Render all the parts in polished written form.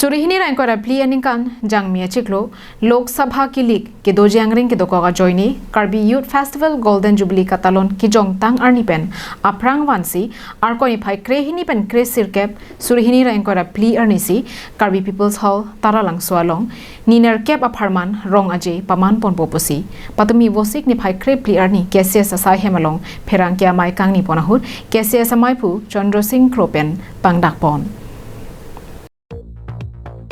Surihini rankora pli aningkan jangmia chiklo Lok Sabha kilik ke dojangring ke dokoga joini Karbi Youth Festival Golden Jubilee ka talon ki jong tang arnipen aprang wansi Arkoi phai krehini pen kre sirkep Surihini rankora pli arnisi Karbi People's Hall taralang swalong niner kep aparman rong aje paman pon pusi patumi wosik ni phai kre pli arni KCS asai hemalong pherang kya mai kang ni ponahut KCS amai phu Chandra Singh Kropen pangdak pon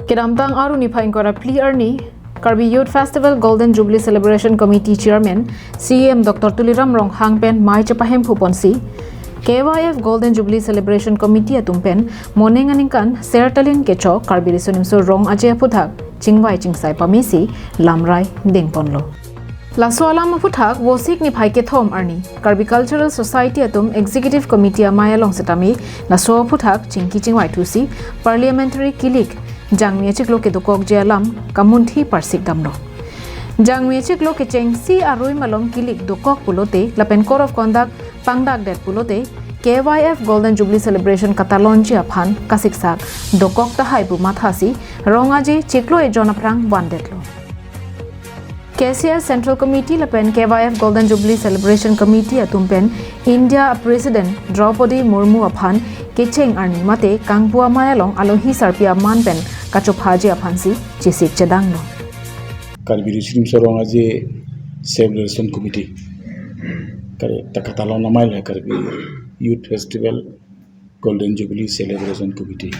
Kedamtang aruni phaingkora pli arni Karbi Youth Festival Golden Jubilee Celebration Committee Chairman CM Dr. Tuliram Rong Hangpen Mai Chapahem Phuponsi KFY Golden Jubilee Celebration Committee atumpen moneng aningkan sertalin kecho Karbi Risonimso Rong Aje Phuthak Chingwai Chingsai Pamisi Lamrai Dengponlo Laso alam Phuthak wosik ni phaike thom arni Karbi Cultural Society atum Executive Committee amaya long setami laso Phuthak Chingki Chingwai Thusi Parliamentary Kilik Jangmia chiklo ke dokok jalam kamunthi parsik damlo Jangmia chiklo ke chengsi aroi malom kilik dokok pulote lapen code of conduct pangdak det pulote KYF Golden Jubilee Celebration katalon ji aphan kasiksak dokok tahai bu mathasi rongaji chiklo e jonaprang bandetlo KCS Central Committee lapen KYF Golden Jubilee Celebration Committee atumpen India President Draupadi Murmu aphan Kecheng arni mate kangpua mayalong alohi sarpia manpen kachophaji aphansi chisik chedangno Karbi Risrim Sorong aje Celebration Committee kare takatalon namai la Karbi Youth Festival Golden Jubilee Celebration Committee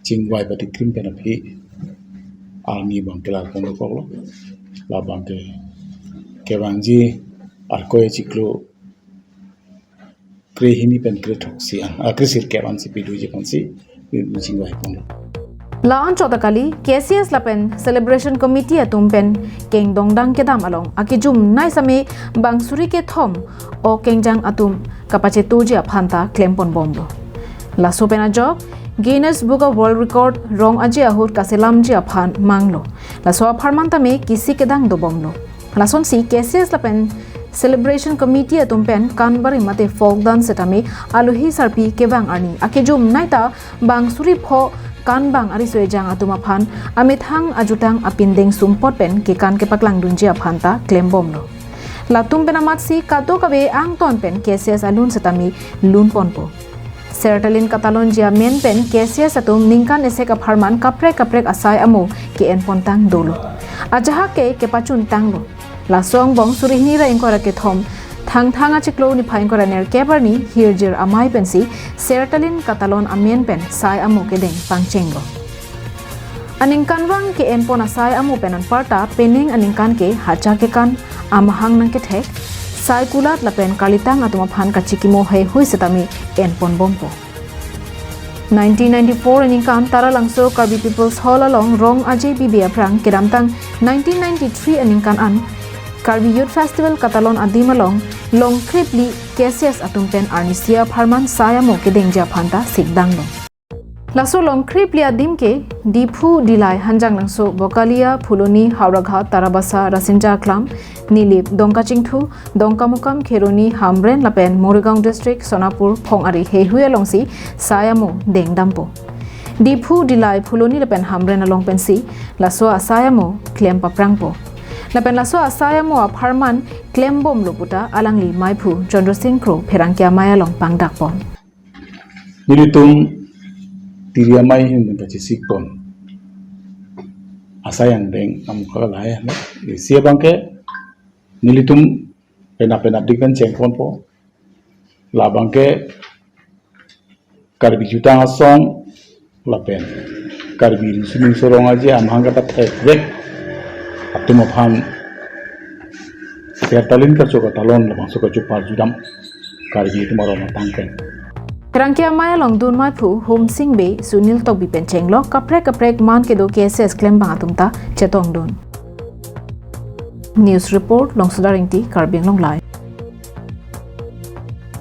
chingwai pati krim pen aphi arni bangkela kono koklo la bangke kevangji Arkoi chiklo krehini pen kretoksi akrisir kevansi piduji pansi chingwai kono Laan chotakali KCS lapen Celebration Committee atumpen keng dongdang kedam along akijum nai same bangsuri ke thom o kengjang atum kapache tuji aphanta klempon bomlo la sopena job Guinness Book of World Record rong aje ahur kaselam ji aphan manglo la so pharmanta me kisi kedang do bomlo la sonsi KCS lapen Celebration Committee atumpen kanbari mate folk dance setame aluhi sarpi kebang arni akijum naita bangsuri pho kan bang ari soe jang atuma phan amithang ajutang apindeng sumpot pen ke kan ke paklang dunji aphanta claim bom lo latum pen amatsi kato kabe ang ton pen KCS alun setami lun ponpo sertalin katalon jia men pen KCS atum ningkan esek apharman kaprek asai amo ke en pontang dolo ajaha ke pachun tanglo la song bong surihni ra ingkora ke thom thang chiklo ni phain kora ner kebarni hirjir amai pensi sertalin katalon amen pen sai amu ke deng pangchenglo aningkan wang ke enpon asai amu penan parta pening aningkan ke hacha ke kan amahang nang ke thek sai kulat la pen kalitang atuma phan ka chikimo hai hui setami enpon bompo 1994 aningkan taralangso Karbi People's Hall along rong aje bibia prang kedamtang 1993 aningkan an Karbi Youth Festival katalon adimalong long kripli KCS atumpen arnisia pharman sayamo ke dengja phanta sikdanglo laso long kripli adim ke diphu dilai hanjang langso bokalia phuloni hauragha tarabasa rasinja klam nilip dongkachingthu dongkamukam kheroni hamren lapen Moregaon district Sonapur phongari hehuya longsi sayamo dengdampo diphu dilai phuloni lapen hamren along pensi laso asayamo klem paprangpo lapen laso asaya mo apharman klembom loputa alangli maipu Chandra Singh Kro pherangkya mayalong pangdak pon nilitum tiriamai hin kachi sikpon asayang deng amukha lai sia bangke nilitum pena dikan chengpon po la bangke Karbi jutang asong lapen Karbi Risuming Sorong aje amhanga ta thek atum aphan sertalin ka choka talon la so ka chupar judam Karbi tumaro matangken Rangkya maya long dun mai phu hom sing be sunil tok bi pencheng lo kaprek man ke do KCS claim bang atumta chetong don News report long sudaring ti Karbi long lai